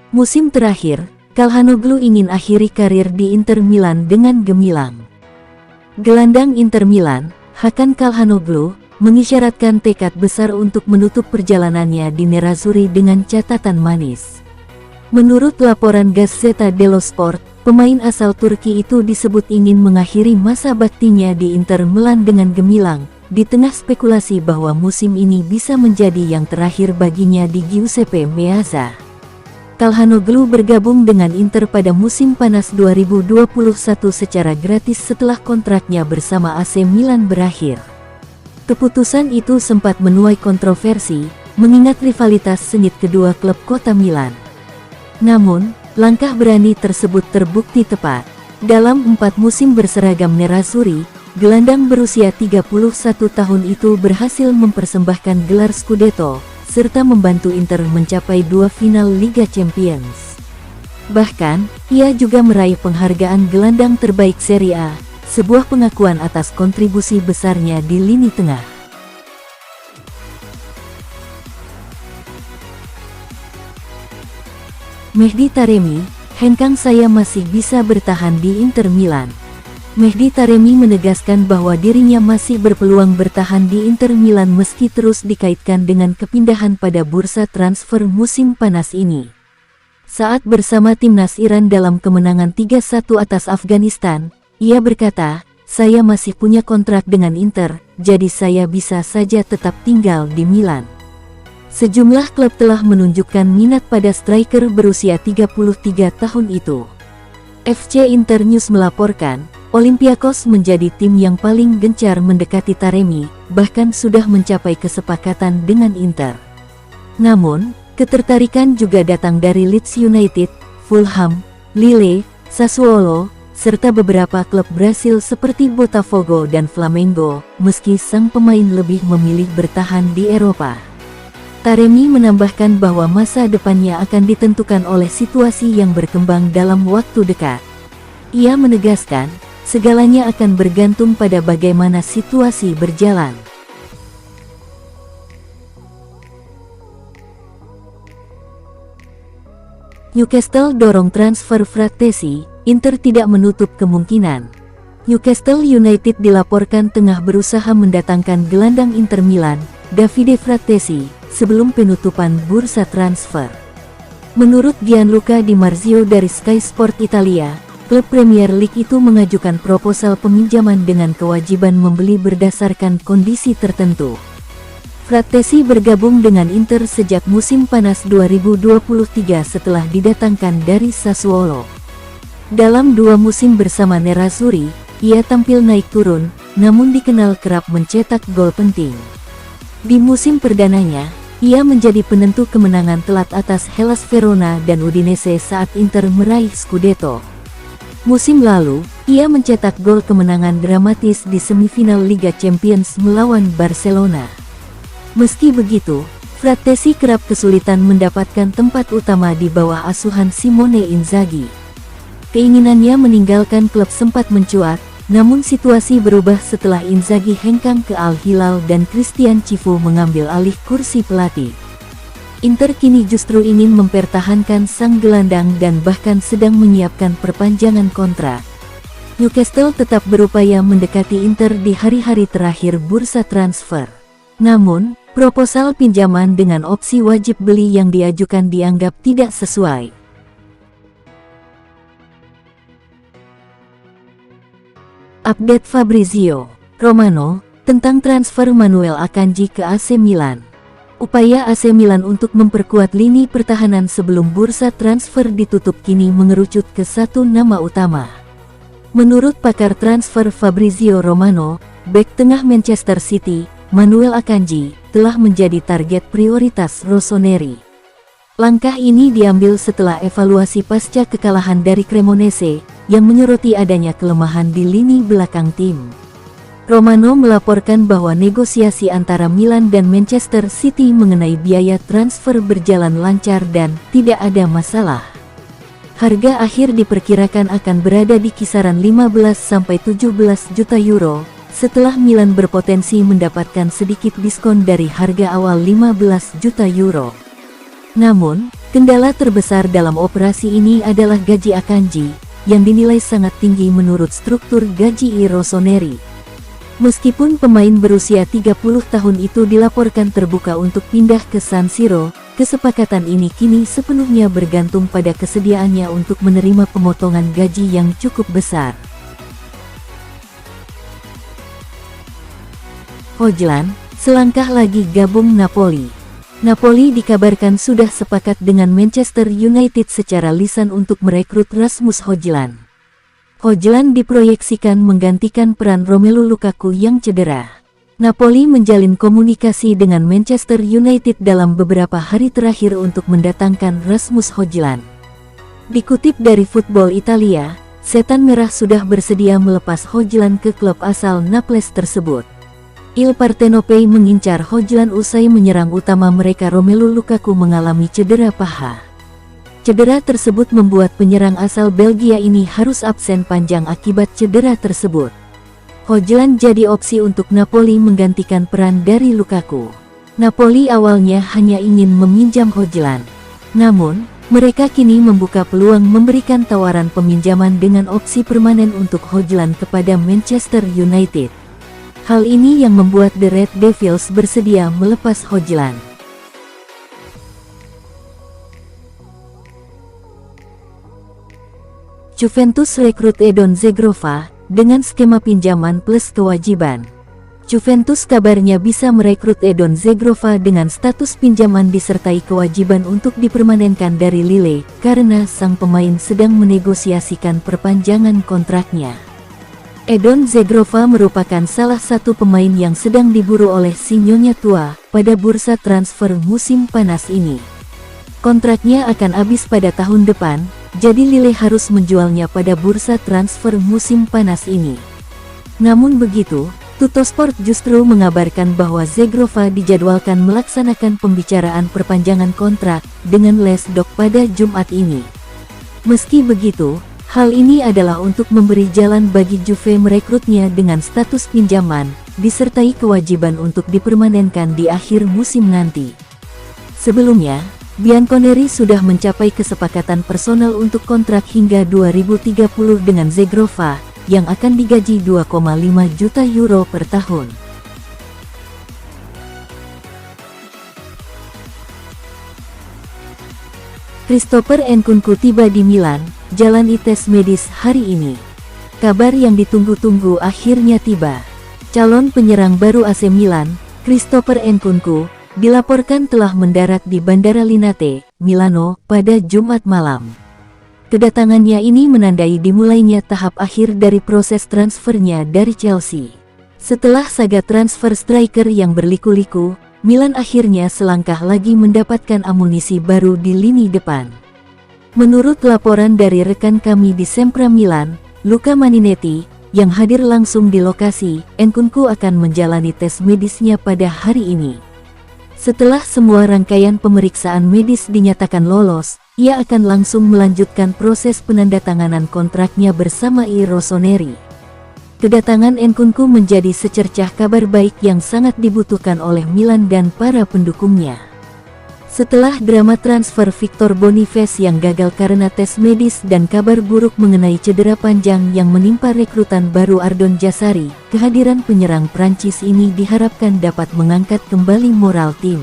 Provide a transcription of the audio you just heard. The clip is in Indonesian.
Musim terakhir, Calhanoglu ingin akhiri karir di Inter Milan dengan gemilang. Gelandang Inter Milan, Hakan Calhanoglu, mengisyaratkan tekad besar untuk menutup perjalanannya di Nerazzurri dengan catatan manis. Menurut laporan Gazzetta dello Sport, pemain asal Turki itu disebut ingin mengakhiri masa baktinya di Inter Milan dengan gemilang, di tengah spekulasi bahwa musim ini bisa menjadi yang terakhir baginya di Giuseppe Meazza. Calhanoglu bergabung dengan Inter pada musim panas 2021 secara gratis setelah kontraknya bersama AC Milan berakhir. Keputusan itu sempat menuai kontroversi, mengingat rivalitas sengit kedua klub kota Milan. Namun, langkah berani tersebut terbukti tepat. Dalam 4 musim berseragam Nerazzurri, gelandang berusia 31 tahun itu berhasil mempersembahkan gelar Scudetto, serta membantu Inter mencapai 2 final Liga Champions. Bahkan, ia juga meraih penghargaan gelandang terbaik Serie A, sebuah pengakuan atas kontribusi besarnya di lini tengah. Mehdi Taremi, hengkang saya masih bisa bertahan di Inter Milan. Mehdi Taremi menegaskan bahwa dirinya masih berpeluang bertahan di Inter Milan meski terus dikaitkan dengan kepindahan pada bursa transfer musim panas ini. Saat bersama timnas Iran dalam kemenangan 3-1 atas Afghanistan, ia berkata, "Saya masih punya kontrak dengan Inter, jadi saya bisa saja tetap tinggal di Milan." Sejumlah klub telah menunjukkan minat pada striker berusia 33 tahun itu. FC Internews melaporkan, Olympiakos menjadi tim yang paling gencar mendekati Taremi, bahkan sudah mencapai kesepakatan dengan Inter. Namun, ketertarikan juga datang dari Leeds United, Fulham, Lille, Sassuolo, serta beberapa klub Brasil seperti Botafogo dan Flamengo, meski sang pemain lebih memilih bertahan di Eropa. Taremi menambahkan bahwa masa depannya akan ditentukan oleh situasi yang berkembang dalam waktu dekat. Ia menegaskan, segalanya akan bergantung pada bagaimana situasi berjalan. Newcastle dorong transfer Frattesi, Inter tidak menutup kemungkinan. Newcastle United dilaporkan tengah berusaha mendatangkan gelandang Inter Milan, Davide Frattesi, sebelum penutupan bursa transfer. Menurut Gianluca Di Marzio dari Sky Sport Italia, klub Premier League itu mengajukan proposal peminjaman dengan kewajiban membeli berdasarkan kondisi tertentu. Frattesi bergabung dengan Inter sejak musim panas 2023 setelah didatangkan dari Sassuolo. Dalam 2 musim bersama Nerazzurri, ia tampil naik turun, namun dikenal kerap mencetak gol penting. Di musim perdananya, ia menjadi penentu kemenangan telat atas Hellas Verona dan Udinese saat Inter meraih Scudetto. Musim lalu, ia mencetak gol kemenangan dramatis di semifinal Liga Champions melawan Barcelona. Meski begitu, Frattesi kerap kesulitan mendapatkan tempat utama di bawah asuhan Simone Inzaghi. Keinginannya meninggalkan klub sempat mencuat, namun situasi berubah setelah Inzaghi hengkang ke Al Hilal dan Christian Cifu mengambil alih kursi pelatih. Inter kini justru ingin mempertahankan sang gelandang dan bahkan sedang menyiapkan perpanjangan kontrak. Newcastle tetap berupaya mendekati Inter di hari-hari terakhir bursa transfer. Namun, proposal pinjaman dengan opsi wajib beli yang diajukan dianggap tidak sesuai. Update Fabrizio Romano tentang transfer Manuel Akanji ke AC Milan. Upaya AC Milan untuk memperkuat lini pertahanan sebelum bursa transfer ditutup kini mengerucut ke satu nama utama. Menurut pakar transfer Fabrizio Romano, bek tengah Manchester City, Manuel Akanji, telah menjadi target prioritas Rossoneri. Langkah ini diambil setelah evaluasi pasca kekalahan dari Cremonese, yang menyoroti adanya kelemahan di lini belakang tim. Romano melaporkan bahwa negosiasi antara Milan dan Manchester City mengenai biaya transfer berjalan lancar dan tidak ada masalah. Harga akhir diperkirakan akan berada di kisaran 15-17 juta euro, setelah Milan berpotensi mendapatkan sedikit diskon dari harga awal 15 juta euro. Namun, Kendala terbesar dalam operasi ini adalah gaji Akanji, yang dinilai sangat tinggi menurut struktur gaji Rossoneri. Meskipun pemain berusia 30 tahun itu dilaporkan terbuka untuk pindah ke San Siro, kesepakatan ini kini sepenuhnya bergantung pada kesediaannya untuk menerima pemotongan gaji yang cukup besar. Hojlund, selangkah lagi gabung Napoli. Napoli dikabarkan sudah sepakat dengan Manchester United secara lisan untuk merekrut Rasmus Hojlund. Hojlund diproyeksikan menggantikan peran Romelu Lukaku yang cedera. Napoli menjalin komunikasi dengan Manchester United dalam beberapa hari terakhir untuk mendatangkan Rasmus Hojlund. Dikutip dari Football Italia, Setan Merah sudah bersedia melepas Hojlund ke klub asal Naples tersebut. Il Partenopei mengincar Hojlund usai menyerang utama mereka Romelu Lukaku mengalami cedera paha. Cedera tersebut membuat penyerang asal Belgia ini harus absen panjang akibat cedera tersebut. Hojlund jadi opsi untuk Napoli menggantikan peran dari Lukaku. Napoli awalnya hanya ingin meminjam Hojlund. Namun, mereka kini membuka peluang memberikan tawaran peminjaman dengan opsi permanen untuk Hojlund kepada Manchester United. Hal ini yang membuat The Red Devils bersedia melepas Hojlund. Juventus rekrut Edon Zegrova dengan skema pinjaman plus kewajiban. Juventus kabarnya bisa merekrut Edon Zegrova dengan status pinjaman disertai kewajiban untuk dipermanenkan dari Lille karena sang pemain sedang menegosiasikan perpanjangan kontraknya. Edon Zegrova merupakan salah satu pemain yang sedang diburu oleh si Nyonya Tua pada bursa transfer musim panas ini. Kontraknya akan habis pada tahun depan, jadi Lille harus menjualnya pada bursa transfer musim panas ini. Namun begitu, Tuttosport justru mengabarkan bahwa Zegrova dijadwalkan melaksanakan pembicaraan perpanjangan kontrak dengan Les Dok pada Jumat ini. Meski begitu, hal ini adalah untuk memberi jalan bagi Juve merekrutnya dengan status pinjaman, disertai kewajiban untuk dipermanenkan di akhir musim nanti. Sebelumnya, Bianconeri sudah mencapai kesepakatan personal untuk kontrak hingga 2030 dengan Zegrova, yang akan digaji 2,5 juta euro per tahun. Christopher Nkunku tiba di Milan, jalani tes medis hari ini. Kabar yang ditunggu-tunggu akhirnya tiba. Calon penyerang baru AC Milan, Christopher Nkunku, dilaporkan telah mendarat di Bandara Linate, Milano, pada Jumat malam. Kedatangannya ini menandai dimulainya tahap akhir dari proses transfernya dari Chelsea. Setelah saga transfer striker yang berliku-liku, Milan akhirnya selangkah lagi mendapatkan amunisi baru di lini depan. Menurut laporan dari rekan kami di Sempra Milan, Luca Maninetti, yang hadir langsung di lokasi, Nkunku akan menjalani tes medisnya pada hari ini. Setelah semua rangkaian pemeriksaan medis dinyatakan lolos, ia akan langsung melanjutkan proses penandatanganan kontraknya bersama Rossoneri. Kedatangan Nkunku menjadi secercah kabar baik yang sangat dibutuhkan oleh Milan dan para pendukungnya. Setelah drama transfer Victor Boniface yang gagal karena tes medis dan kabar buruk mengenai cedera panjang yang menimpa rekrutan baru Ardon Jasari, kehadiran penyerang Prancis ini diharapkan dapat mengangkat kembali moral tim.